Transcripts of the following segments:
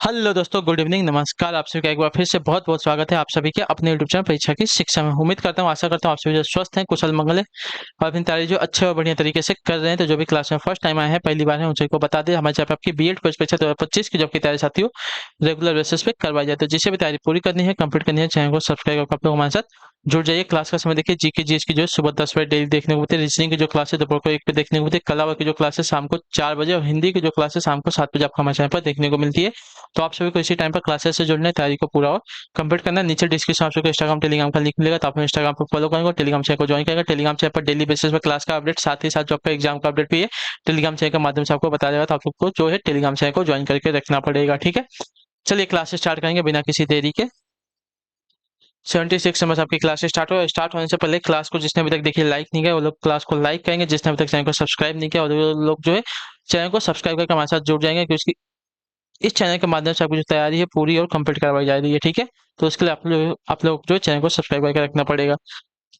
Hello दोस्तों, good evening, नमस्कार। आप सभी का एक बार फिर से बहुत बहुत स्वागत है आप सभी के अपने यूट्यूब चैनल परीक्षा की शिक्षा में। उम्मीद करता हूँ, आशा करता हूँ आप सभी जो स्वस्थ हैं, कुशल मंगल है और अपनी तैयारी जो अच्छे और बढ़िया तरीके से कर रहे हैं। तो जो भी क्लास में फर्स्ट टाइम आए हैं, पहली बार है, उन सभी को बता दें, हमारे चैनल पर आपकी बीएड कोर्स परीक्षा 2025 की जो आपकी तैयारी साथियों रेगुलर बेसिस पे करवाई जाती है। जिसे भी तैयारी पूरी करनी है, कंप्लीट करनी है, चैनल को सब्सक्राइब करके आप लोग हमारे साथ जुड़ जाइए। क्लास का समय देखिए, जीके जीएस की जो है सुबह 10 बजे डेली देखने को मिलती है, रीजनिंग की जो क्लास है दोपहर को 1 पे देखने को मिलती है, कला वर्ग की जो क्लास है शाम को 4 बजे और हिंदी की जो क्लास है शाम को 7 बजे आपको हमारे चैनल पर देखने को मिलती है। तो आप सभी को इसी टाइम पर क्लासेस से जुड़ना है, तैयारी को पूरा और कंप्लीट करना है। नीचे डिस्क्रिप्शन आप सबको इंस्टाग्राम टेलीग्राम का लिंक मिलेगा, तो आप इंस्टाग्राम पर फॉलो करेंगे, टेलीग्राम चैनल को ज्वाइन करेंगे। टेलीग्राम चैनल पर डेली बेसिस पर क्लास का अपडेट, साथ ही साथ जो आपका एग्जाम का अपडेट भी है टेलीग्राम चैनल के माध्यम से आपको बताया जाएगा। तो आप सबको जो है टेलीग्राम चैनल को ज्वाइन करके रखना पड़ेगा, ठीक है। चलिए क्लास स्टार्ट करेंगे बिना किसी देरी के। 76 नंबर से आपकी क्लास स्टार्ट होने से पहले क्लास को जिसने अभी तक देखिए लाइक नहीं किया वो लोग क्लास को लाइक करेंगे, जिसने अभी तक चैनल को सब्सक्राइब नहीं किया वो लोग जो है चैनल को सब्सक्राइब करके हमारे साथ जुड़ जाएंगे, क्योंकि इस चैनल के माध्यम से आपकी जो तैयारी है पूरी और कंप्लीट करवाई जा रही है, ठीक है। तो उसके लिए आप लोग जो चैनल को सब्सक्राइब करके रखना पड़ेगा।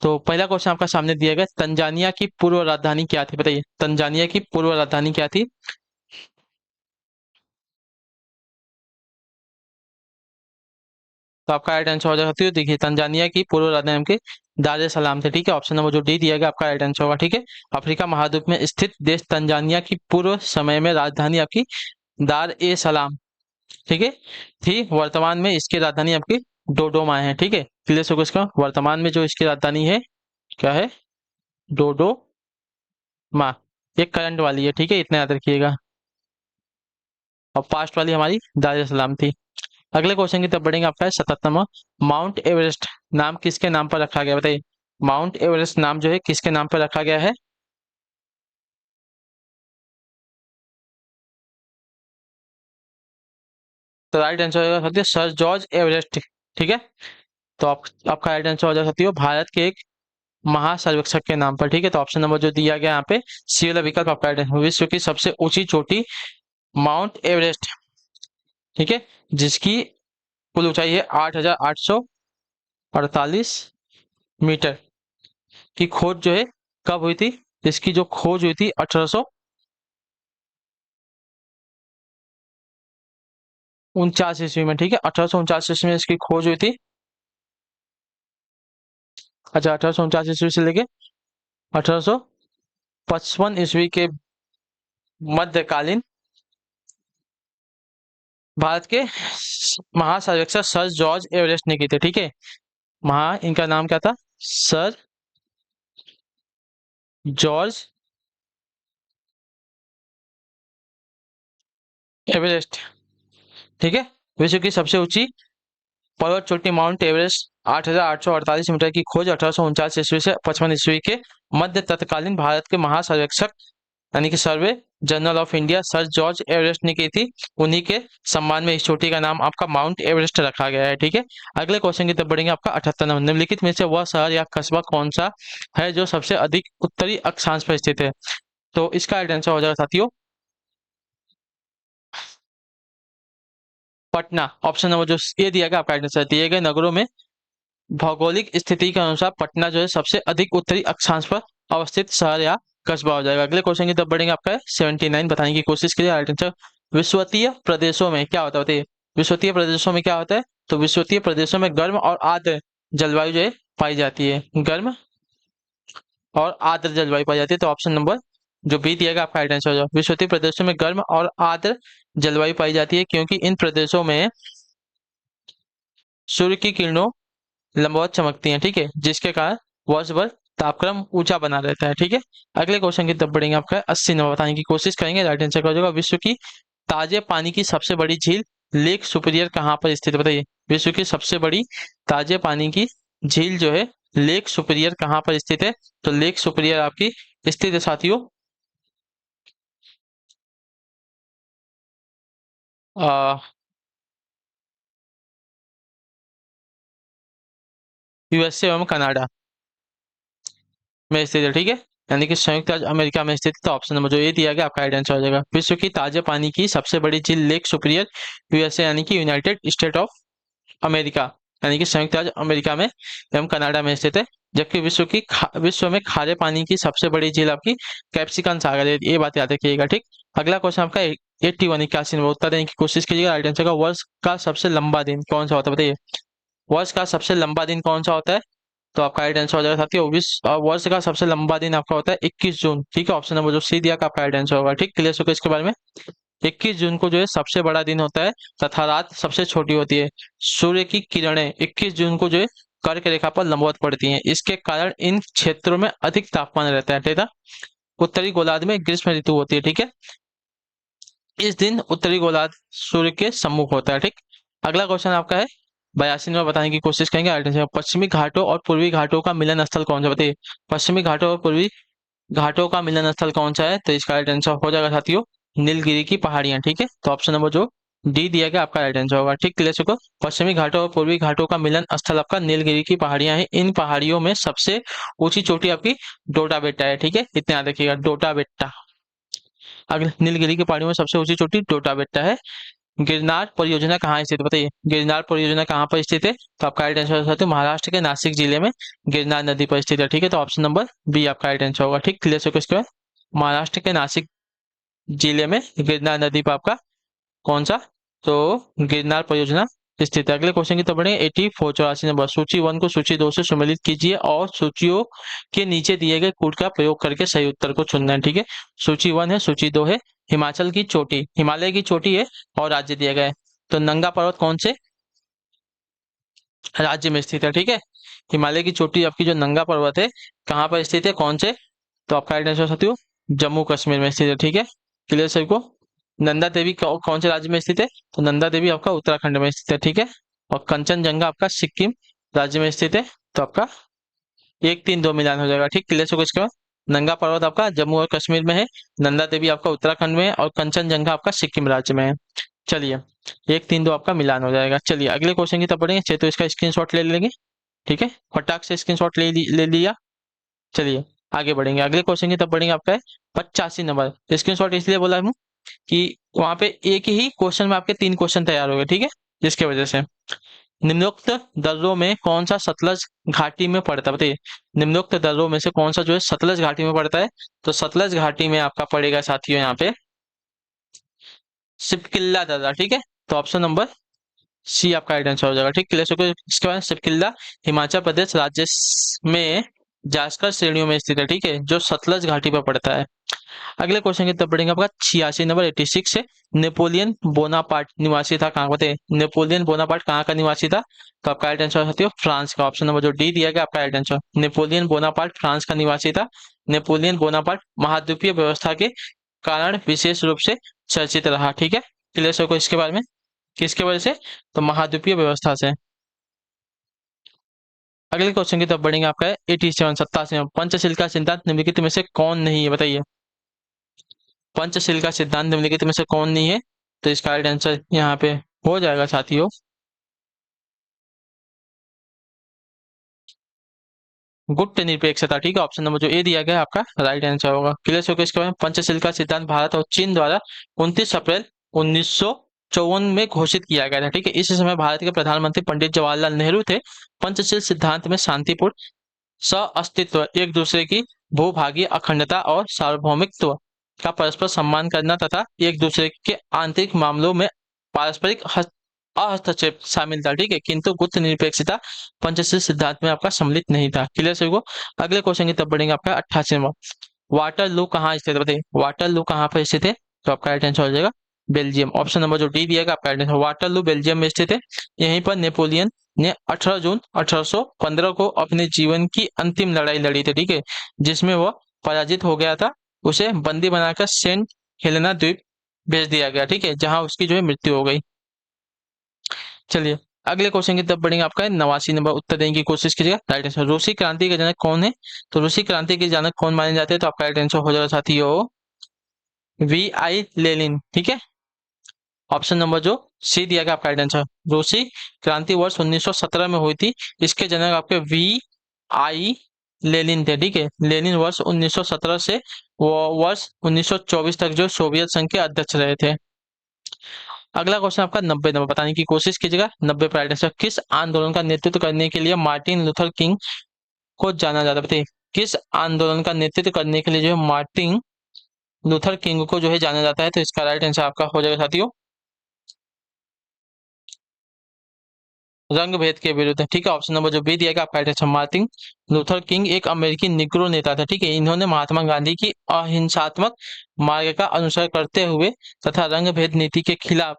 तो पहला क्वेश्चन आपका सामने दिया गया, तंजानिया की पूर्व राजधानी क्या थी? बताइए, तंजानिया की पूर्व राजधानी क्या थी? तो आपका राइट आंसर हो जाएगा, देखिए तंजानिया की पूर्व राजधानी आपकी दार ए सलाम थे, ठीक है। ऑप्शन नंबर जो डी दिया गया आपका राइट आंसर होगा, ठीक है। अफ्रीका महाद्वीप में स्थित देश तंजानिया की पूर्व समय में राजधानी आपकी दार ए सलाम, ठीक है, थी। वर्तमान में इसकी राजधानी आपकी डोडोमा है, ठीक है। क्लियर हो गया इसका? वर्तमान में जो इसकी राजधानी है क्या है? डोडोमा। ये करंट वाली है, ठीक है, इतना याद रखिएगा। और पास्ट वाली हमारी दार ए सलाम थी। अगले क्वेश्चन की तरफ बढ़ेंगे। आपका है 77वां, माउंट एवरेस्ट नाम किसके नाम पर रखा गया? बताइए, माउंट एवरेस्ट नाम जो है किसके नाम पर रखा गया है? तो राइट आंसर होगा साथियों सर जॉर्ज एवरेस्ट, ठीक है। तो आपका राइट आंसर हो जाएगा साथियों भारत के एक महासर्वेक्षक के नाम पर, ठीक है। तो ऑप्शन नंबर जो दिया गया यहाँ पे सी वाला विकल्प आपका राइट आंसर। विश्व की सबसे ऊंची चोटी माउंट एवरेस्ट, ठीक है, जिसकी कुल ऊंचाई है 8,848 मीटर की खोज जो है कब हुई थी? इसकी जो खोज हुई थी 1849 ईस्वी में, ठीक है। 1849 ईस्वी में इसकी खोज हुई थी। अच्छा, 1849 ईस्वी से लेके 1855 ईस्वी के मध्यकालीन भारत के महासर्वेक्षक सर जॉर्ज एवरेस्ट ने की थी, ठीक है। इनका नाम क्या था? सर जॉर्ज एवरेस्ट, ठीक है। विश्व की सबसे ऊंची पर्वत चोटी माउंट एवरेस्ट 8,848 मीटर की खोज 1849 ईस्वी से 55 ईस्वी के मध्य तत्कालीन भारत के महासर्वेक्षक यानी कि survey general of India sir George Everest ने की थी। उन्हीं के सम्मान में इस चोटी का नाम आपका माउंट एवरेस्ट रखा गया है, ठीक है। अगले क्वेश्चन की तरफ बढ़ेंगे। आपका 78 नंबर, निम्नलिखित में से वह शहर या कस्बा कौन सा है जो सबसे अधिक उत्तरी अक्षांश पर स्थित है? तो इसका आंसर हो जाएगा साथियों पटना। ऑप्शन नंबर जो ये दिया गया आपका आंसर, दिए गए नगरों में भौगोलिक स्थिति के अनुसार पटना जो है सबसे अधिक उत्तरी अक्षांश पर अवस्थित शहर या कस्बा हो जाएगा। अगले क्वेश्चन की तरफ बढ़ेंगे। आपका 79 बताने की कोशिश करिए राइट आंसर। विश्वतीय प्रदेशों में क्या होता है? बताइए, विश्वतीय प्रदेशों में क्या होता है? तो विश्वतीय प्रदेशों में गर्म और आर्द्र जलवायु जो है पाई जाती है। गर्म और आर्द्र जलवायु पाई जाती है। तो ऑप्शन नंबर जो बी दिया गया आपका राइट आंसर हो जाएगा। विश्वतीय प्रदेशों में गर्म और आर्द्र जलवायु पाई जाती है, क्योंकि इन प्रदेशों में सूर्य की किरणों लंबवत चमकती हैं, ठीक है, जिसके कारण वर्ष भर तापक्रम ऊंचा बना रहता है, ठीक है। अगले क्वेश्चन की तरफ बढ़ेंगे। आपका 80 नंबर बताने की कोशिश करेंगे राइट आंसर हो जाएगा। विश्व की ताजे पानी की सबसे बड़ी झील लेक सुपीरियर कहाँ पर स्थित है? बताइए, विश्व की सबसे बड़ी ताजे पानी की झील जो है लेक सुपीरियर कहाँ पर स्थित है? तो लेक सुपीरियर आपकी स्थित है साथियों यूएसए एवं कनाडा में स्थित है, ठीक है, यानी कि संयुक्त राज्य अमेरिका में स्थित। तो ऑप्शन नंबर जो ये दिया गया आपका आंसर हो जाएगा। विश्व की ताजे पानी की सबसे बड़ी झील लेक सुपीरियर यूएसए यानी कि यूनाइटेड स्टेट ऑफ अमेरिका यानी कि संयुक्त राज्य अमेरिका में एवं कनाडा में स्थित है। जबकि विश्व में खारे पानी की सबसे बड़ी झील आपकी कैप्सिकन सागर है। ये बात याद रखिएगा, ठीक। अगला क्वेश्चन आपका 81 81 नंबर उत्तर देने की कोशिश कीजिएगा। राइट आंसर का वर्ष का सबसे लंबा दिन कौन सा होता है बताइए। वर्ष का सबसे लंबा दिन कौन सा होता है? तो आपका राइट आंसर हो जाएगा साथियों वर्ष का सबसे लंबा दिन आपका होता है 21 जून। ठीक है, ऑप्शन नंबर जो सी दिया का आपका राइट आंसर होगा। ठीक, क्लियर हो गया इसके बारे में। 21 जून को जो है सबसे बड़ा दिन होता है तथा रात सबसे छोटी होती है। सूर्य की किरणें 21 जून को जो है कर्क रेखा पर लंबवत पड़ती हैं। इसके कारण इन क्षेत्रों में अधिक तापमान रहता है तथा उत्तरी गोलार्ध में ग्रीष्म ऋतु होती है। ठीक है, इस दिन उत्तरी गोलार्ध सूर्य के सम्मुख होता है। ठीक, अगला क्वेश्चन आपका है 82 में बताने की कोशिश करेंगे। राइट आंसर पश्चिमी घाटों और पूर्वी घाटों का मिलन स्थल कौन सा बताइए। पश्चिमी घाटों और पूर्वी घाटों का मिलन स्थल कौन सा है? तो इसका राइट आंसर हो जाएगा साथियों नीलगिरी की पहाड़ियां। ठीक है, तो ऑप्शन नंबर जो डी दिया गया आपका राइट आंसर होगा। ठीक, क्लियर को पश्चिमी घाटों और पूर्वी घाटों का मिलन स्थल आपका नीलगिरी की पहाड़ियां हैं। इन पहाड़ियों में सबसे ऊंची चोटी आपकी डोटा बेट्टा है। ठीक है, इतना याद रखिएगा, डोटा बेट्टा। अगले नीलगिरी की पहाड़ियों में सबसे ऊंची चोटी डोटा बेट्टा है। गिरनार परियोजना कहाँ स्थित है बताइए। गिरनार परियोजना कहाँ पर स्थित है? तो आपका राइट आंसर है महाराष्ट्र के नासिक जिले में गिरनार नदी पर स्थित है। ठीक है, तो ऑप्शन नंबर बी आपका राइट आंसर होगा। ठीक, क्लियर हो इसके बाद महाराष्ट्र के नासिक जिले में गिरनार नदी पर आपका कौन सा तो गिरनार परियोजना स्थित है। अगले क्वेश्चन की तरफ बढ़ेंगे। 84 84 नंबर सूची 1 को सूची 2 से सम्मिलित कीजिए और सूचियों के नीचे दिए गए कूट का प्रयोग करके सही उत्तर को चुनना है। ठीक है, सूची 1 है, सूची 2 है। हिमाचल की चोटी, हिमालय की चोटी है और राज्य दिया गया है। तो नंगा पर्वत कौन से राज्य में स्थित है? ठीक है, हिमालय की चोटी आपकी जो नंगा पर्वत है कहाँ पर स्थित है, कौन से? तो आपका राइट आंसर साथियों जम्मू कश्मीर में स्थित है। ठीक है, क्लियर सभी को। नंदा देवी कौन से राज्य में स्थित है? तो नंदा देवी आपका उत्तराखंड में स्थित है। ठीक है, और कंचनजंगा आपका सिक्किम राज्य में स्थित है। तो आपका 1 3 2 मिलान हो जाएगा। ठीक, क्लियर हो इसके बाद नंगा पर्वत आपका जम्मू और कश्मीर में है, नंदा देवी आपका उत्तराखंड में है और कंचनजंगा आपका सिक्किम राज्य में है। चलिए 1 3 2 आपका मिलान हो जाएगा। चलिए अगले क्वेश्चन की तरफ बढ़ेंगे। तो इसका स्क्रीनशॉट ले लेंगे। ठीक है, फटाक से स्क्रीनशॉट ले लिया। चलिए आगे बढ़ेंगे, अगले क्वेश्चन की तरफ बढ़ेंगे। आपका है 85 नंबर। स्क्रीनशॉट इसलिए बोला हूँ कि वहां पे एक ही क्वेश्चन में आपके 3 क्वेश्चन तैयार हो गए। ठीक है, जिसकी वजह से निम्नोक्त दर्रों में कौन सा सतलज घाटी में पड़ता है बताइए। निम्नोक्त दर्रों में से कौन सा जो है सतलज घाटी में पड़ता है? तो सतलज घाटी में आपका पड़ेगा साथियों यहाँ पे सिपकिल्ला दर्रा। ठीक है, तो ऑप्शन नंबर सी आपका राइट आंसर हो जाएगा। ठीक, क्लियर। इसके बाद सिपकिल्ला हिमाचल प्रदेश राज्य में जास्कर श्रेणियों में स्थित है। ठीक है, जो सतलज घाटी पर पड़ता है। अगले क्वेश्चन की तरफ बढ़ेंगे। आपका 86 नंबर 86 है। नेपोलियन बोनापार्ट निवासी था कहाँ बताइए। नेपोलियन बोनापार्ट कहाँ का निवासी था? तो आपका राइट आंसर साथियों फ्रांस का। ऑप्शन नंबर जो डी दिया गया आपका right answer. Napoleon Bonaparte France का निवासी था। नेपोलियन बोनापार्ट महाद्वीपीय व्यवस्था के कारण विशेष रूप से चर्चित रहा। ठीक है, क्लियर को इसके बारे में किसके वजह से? तो महाद्वीपीय व्यवस्था से। अगले क्वेश्चन की तरफ बढ़ेंगे। आपका है 87 87 में पंचशील का सिद्धांत निम्नलिखित में से कौन नहीं है बताइए। पंचशील का सिद्धांत निम्नलिखित में से कौन नहीं है? तो इसका राइट आंसर यहाँ पे हो जाएगा साथियों गुप्त निरपेक्षता। ठीक है, ऑप्शन नंबर जो ए दिया गया है आपका राइट आंसर होगा। क्लियर हो गया इसके बाद पंचशील का सिद्धांत भारत और चीन द्वारा 29 अप्रैल 1954 में घोषित किया गया था। ठीक है, इस समय भारत के प्रधानमंत्री पंडित जवाहरलाल नेहरू थे। पंचशील सिद्धांत में शांतिपूर्ण सह-अस्तित्व, एक दूसरे की भूभागीय अखंडता और सार्वभौमिकत्व का परस्पर सम्मान करना तथा एक दूसरे के आंतरिक मामलों में पारस्परिक हस्तक्षेप शामिल था। ठीक है, किंतु गुप्त निरपेक्षता पंचशील सिद्धांत में आपका सम्मिलित नहीं था। क्लियर सभी को। अगले क्वेश्चन की तरफ बढ़ेंगे। आपका 88वां वाटर लू कहाँ स्थित है बताइए। वाटर लू कहाँ पर स्थित है? तो आपका राइट आंसर हो जाएगा बेल्जियम। ऑप्शन नंबर जो डी दिया गया आपका राइट आंसर। वाटर लू बेल्जियम में स्थित है। यहीं पर नेपोलियन ने 18 जून 1815 को अपने जीवन की अंतिम लड़ाई लड़ी थी। ठीक है, जिसमें वह पराजित हो गया था। उसे बंदी बनाकर सेंट हेलेना द्वीप भेज दिया गया। ठीक है, जहां उसकी जो है मृत्यु हो गई। चलिए अगले क्वेश्चन की तरफ बढ़ेंगे। आपका है 89 नंबर। उत्तर देने की कोशिश कीजिएगा। राइट आंसर रूसी क्रांति के जनक कौन है? तो रूसी क्रांति के जनक कौन माने जाते हैं? तो आपका राइट आंसर हो जाएगा साथियों V.I. लेनिन। ठीक है, ऑप्शन नंबर जो सी दिया गया आपका राइट आंसर। रूसी क्रांति वर्ष 1917 में हुई थी। इसके जनक आपके V.I. लेनिन थे। ठीक है, लेनिन वर्ष 1917 से वो वर्ष 1924 तक जो सोवियत संघ के अध्यक्ष रहे थे। अगला क्वेश्चन आपका 90 नंबर। बताने की कोशिश कीजिएगा। 90 पर राइट आंसर। किस आंदोलन का नेतृत्व करने के लिए मार्टिन लूथर किंग को जाना जाता है बताइए। किस आंदोलन का नेतृत्व करने के लिए जो है मार्टिन लूथर किंग को जो है जाना जाता है? तो इसका राइट आंसर आपका हो जाएगा साथियों रंग भेद के विरुद्ध। ठीक है, ऑप्शन नंबर जो बी दिया गया आपका right answer. Martin Luther king एक अमेरिकी निग्रो नेता था। ठीक है, इन्होंने महात्मा गांधी की अहिंसात्मक मार्ग का अनुसरण करते हुए तथा रंग भेद नीति के खिलाफ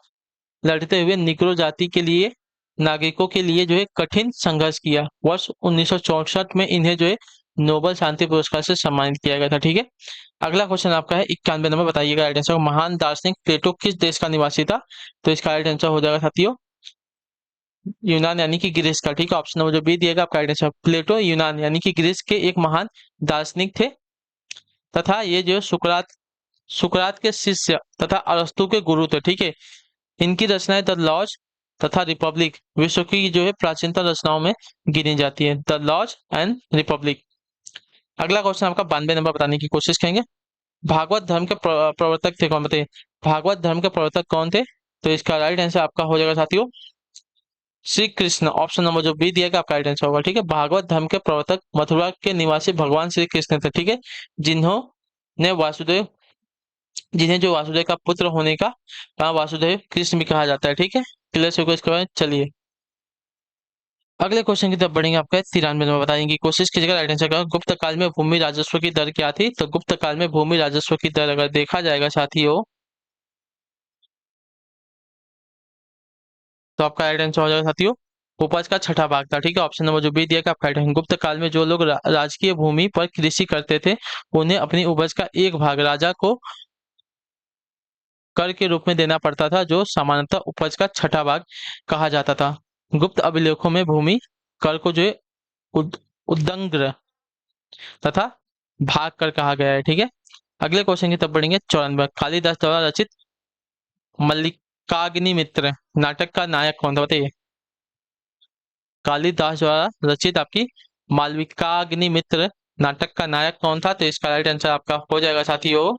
लड़ते हुए निग्रो जाति के लिए नागरिकों के लिए जो है कठिन संघर्ष किया। वर्ष 1964 में इन्हें जो है नोबल शांति पुरस्कार से सम्मानित किया गया था। ठीक है, अगला क्वेश्चन आपका है 91 नंबर, बताइएगा राइट आंसर। महान दार्शनिक प्लेटो किस देश का निवासी था? तो इसका राइट आंसर हो जाएगा साथियों यूनान यानी कि ग्रीस का। ठीक है, ऑप्शन नंबर जो बी दिएगा आपका राइट आंसर। प्लेटो यूनान यानी कि ग्रीस के एक महान दार्शनिक थे तथा ये जो सुकरात सुकरात के शिष्य तथा अरस्तु के गुरु थे। ठीक है, इनकी रचनाएं द लॉज तथा रिपब्लिक विश्व की जो है प्राचीनतम रचनाओं में गिनी जाती है। The laws and republic. अगला क्वेश्चन आपका 92 नंबर बताने की कोशिश करेंगे। भागवत धर्म के प्रवर्तक थे कौन? बताइए, भागवत धर्म के प्रवर्तक कौन थे? तो इसका राइट आंसर आपका हो जाएगा साथियों श्री कृष्ण। ऑप्शन नंबर जो बी दिया गया आपका राइट आंसर होगा। ठीक है, भागवत धर्म के प्रवर्तक मथुरा के निवासी भगवान श्री कृष्ण थे। ठीक है, जिन्होंने वासुदेव जिन्हें जो वासुदेव का पुत्र होने का वासुदेव कृष्ण भी कहा जाता है। ठीक है, क्लियर से इसके बाद चलिए अगले क्वेश्चन की तरफ बढ़ेंगे। आपका 93 नंबर बताने की कोशिश कीजिएगा राइट आंसर का। गुप्त काल में भूमि राजस्व की दर क्या थी? तो गुप्त काल में भूमि राजस्व की दर अगर देखा जाएगा साथियों तो आपका राइट आंसर हो जाएगा साथियों उपज का छठा भाग था। ठीक है, ऑप्शन नंबर जो बी दिया गया आपका राइट है। गुप्त काल में जो लोग राजकीय भूमि पर कृषि करते थे उन्हें अपनी उपज का एक भाग राजा को कर के रूप में देना पड़ता था, जो सामान्यतः उपज का छठा भाग कहा जाता था। गुप्त अभिलेखों में भूमि कर को जो है उद्दंग्र तथा भाग कर कहा गया है। ठीक है, अगले क्वेश्चन की तरफ बढ़ेंगे। 94 कालिदास द्वारा रचित मल्लिकाग्निमित्र नाटक का नायक कौन था? बताइए, कालिदास द्वारा रचित आपकी मालविकाग्निमित्र नाटक का नायक कौन था? तो इसका राइट आंसर आपका हो जाएगा साथियों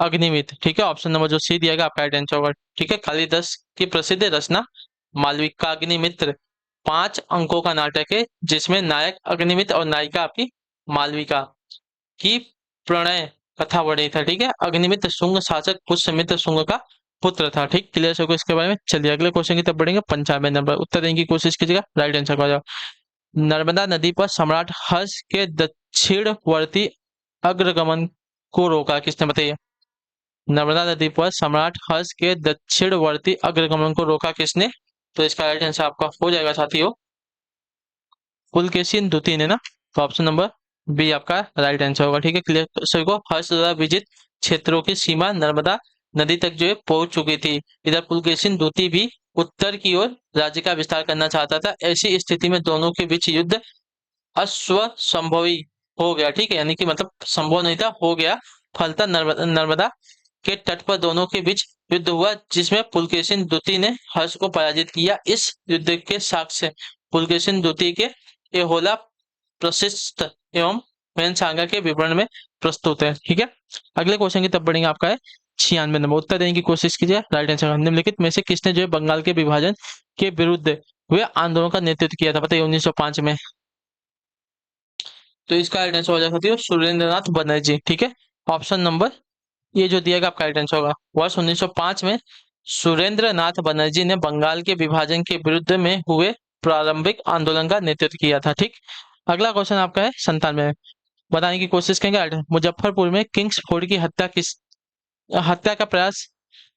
अग्निमित्र। ठीक है, ऑप्शन नंबर जो सी दिया गया आपका राइट आंसर होगा। ठीक है, कालिदास की प्रसिद्ध रचना मालविकाग्निमित्र 5 अंकों का नाटक है जिसमें नायक अग्निमित्र और नायिका आपकी मालविका की प्रणय कथा वर्णित था। ठीक है, अग्निमित्र शुंग शासक पुष्यमित्र शुंग का पुत्र था। ठीक, क्लियर हो गया इसके बारे में। चलिए अगले क्वेश्चन की तरफ बढ़ेंगे। 95 नंबर उत्तर देने की कोशिश कीजिएगा राइट आंसर को आ जाओ। नर्मदा नदी पर सम्राट हर्ष के दक्षिणवर्ती अग्रगमन को रोका किसने? बताइए, नर्मदा नदी पर सम्राट हर्ष के दक्षिणवर्ती अग्रगमन को रोका किसने? तो इसका राइट आंसर आपका हो जाएगा साथियों पुलकेशिन द्वितीय ने ना। तो ऑप्शन नंबर बी आपका राइट आंसर होगा। ठीक है, क्लियर सभी को। हर्ष द्वारा विजित क्षेत्रों की सीमा नर्मदा नदी तक जो है पहुंच चुकी थी। इधर पुलकेशिन द्वितीय भी उत्तर की ओर राज्य का विस्तार करना चाहता था। ऐसी स्थिति में दोनों के बीच युद्ध असंभवी हो गया। ठीक है, यानी कि मतलब संभव नहीं था, हो गया। फलतः नर्मदा के तट पर दोनों के बीच युद्ध हुआ जिसमें पुलकेशिन द्वितीय ने हर्ष को पराजित किया। इस युद्ध के साक्ष्य पुलकेशिन द्वितीय के एहोला प्रशिष्ट एवं सागर के विवरण में प्रस्तुत है। ठीक है, अगले क्वेश्चन की तरफ बढ़ेंगे। आपका है 96 नंबर उत्तर देने की कोशिश कीजिए राइट आंसर। निम्नलिखित में से किसने जो है बंगाल के विभाजन के विरुद्ध हुए आंदोलन का नेतृत्व किया था? बताइए 1905 में। तो इसका राइट आंसर हो जाएगा सुरेंद्रनाथ बनर्जी। ठीक है, ऑप्शन नंबर ये जो दिया गया आपका राइट आंसर होगा। वर्ष 1905 में सुरेंद्रनाथ बनर्जी ने बंगाल के विभाजन के विरुद्ध में हुए प्रारंभिक आंदोलन का नेतृत्व किया था। ठीक, अगला क्वेश्चन आपका है 97 बताने की कोशिश करेंगे। मुजफ्फरपुर में किंग्स फोर्ड की हत्या का प्रयास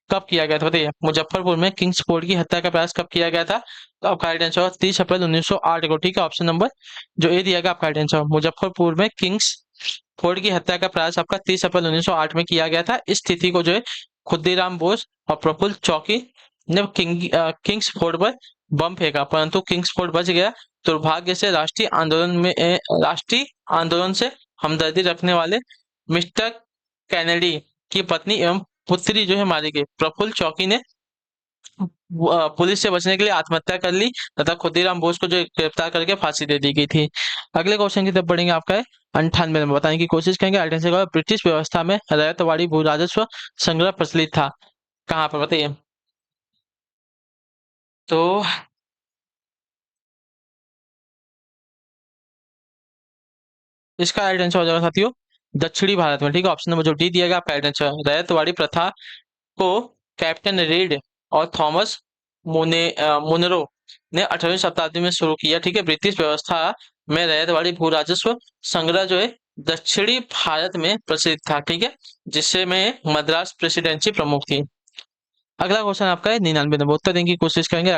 कब किया गया था? बताइए, मुजफ्फरपुर में किंग्स फोर्ड की हत्या का प्रयास कब किया गया था? तो आपका राइट आंसर होगा 30 अप्रैल 1908 को। ठीक है, ऑप्शन नंबर जो ए दिया गया आपका राइट आंसर। मुजफ्फरपुर में किंग्स फोर्ड की हत्या का प्रयास आपका 30 अप्रैल 1908 में किया गया था। इस स्थिति को जो है खुदीराम बोस और प्रफुल्ल चौकी ने किंग्स फोर्ड पर बम फेंका, परंतु किंग्स फोर्ड बच गया। दुर्भाग्य से राष्ट्रीय आंदोलन से हमदर्दी रखने वाले मिस्टर कैनेडी की पत्नी एवं पुत्री जो है मारी गई। प्रफुल्ल चौकी ने पुलिस से बचने के लिए आत्महत्या कर ली तथा खुदीराम बोस को जो गिरफ्तार करके फांसी दे दी गई थी। अगले क्वेश्चन की तरफ बढ़ेंगे। आपका है 98 नंबर बताने की कोशिश करेंगे। आइडेंटिफाई करो ब्रिटिश व्यवस्था में रैयतवाड़ी भू राजस्व संग्रह प्रचलित था कहाँ पर? बताइए, तो इसका राइट आंसर हो जाएगा साथियों दक्षिणी भारत में। ठीक है, ऑप्शन नंबर जो डी दिया गया आपका राइट आंसर। रैयतवाड़ी प्रथा को कैप्टन रीड और थॉमस मुनरो ने 18वीं शताब्दी में शुरू किया। ठीक है, ब्रिटिश व्यवस्था में रैयतवाड़ी भू राजस्व संग्रह जो है दक्षिणी भारत में प्रसिद्ध था। ठीक है, जिससे में मद्रास प्रेसिडेंसी प्रमुख थी। अगला क्वेश्चन आपका है 99 नंबर, उत्तर देने की कोशिश करेंगे।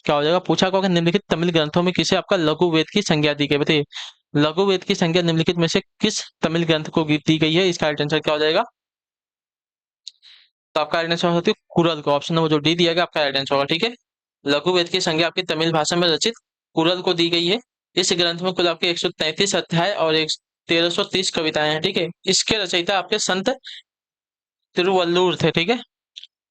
क्या हो जाएगा, पूछा होगा कि निम्नलिखित तमिल ग्रंथों में किसे आपका लघु वेद की संज्ञा दी गई। बताइए लघु वेद की संज्ञा निम्नलिखित में से किस तमिल ग्रंथ को दी गई है। इसका राइट आंसर क्या हो जाएगा, तो आपका राइट आंसर होती है कुरल को। ऑप्शन नंबर जो डी दिया गया आपका राइट आंसर होगा। ठीक है, लघु वेद की संज्ञा आपकी तमिल भाषा में रचित कुरल को दी गई है। इस ग्रंथ में कुल आपके 133 अध्याय और 1330 कविताएं हैं। ठीक है, इसके रचयिता आपके संत तिरुवल्लुवर थे। ठीक है,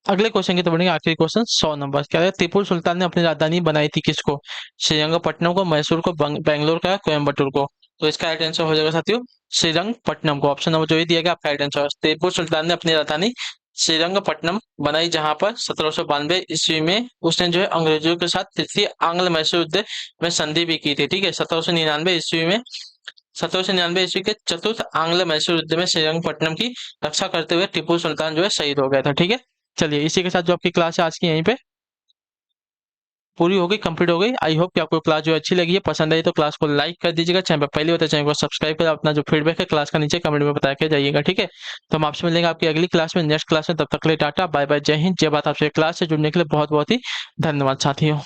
अगले क्वेश्चन की तो बढ़ेंगे आखिरी क्वेश्चन 100 नंबर। क्या है, टीपू सुल्तान ने अपनी राजधानी बनाई थी किसको। श्रीरंगपट्टनम को, मैसूर को, बेंगलोर का, कोयम्बटूर को। तो इसका राइट आंसर हो जाएगा साथियों श्रीरंगपट्टनम को। ऑप्शन नंबर जो ही दिया गया आपका राइट आंसर। टीपू सुल्तान ने अपनी राजधानी श्रीरंगपट्टनम बनाई, जहां पर 1792 ईस्वी में उसने जो है अंग्रेजों के साथ तृतीय आंग्ल मैसूर युद्ध में संधि भी की थी। ठीक है, 1799 ईस्वी के चतुर्थ आंग्ल मैसूर युद्ध में श्रीरंगपट्टनम की रक्षा करते हुए टीपू सुल्तान जो है शहीद हो गया था। ठीक है, चलिए इसी के साथ जो आपकी क्लास है आज की यहीं पे पूरी हो गई, कंप्लीट हो गई। आई होप कि आपको क्लास जो अच्छी लगी है, पसंद आई तो क्लास को लाइक कर दीजिएगा। चैनल पर पहले होता है चैनल को सब्सक्राइब कर अपना जो फीडबैक है क्लास का नीचे कमेंट में बता के जाइएगा। ठीक है, तो हम आपसे मिलेंगे आपकी अगली क्लास में, नेक्स्ट क्लास में। तब तक के लिए टाटा बाय बाय, जय हिंद, जय बात। आपसे क्लास से जुड़ने के लिए बहुत बहुत ही धन्यवाद साथियों।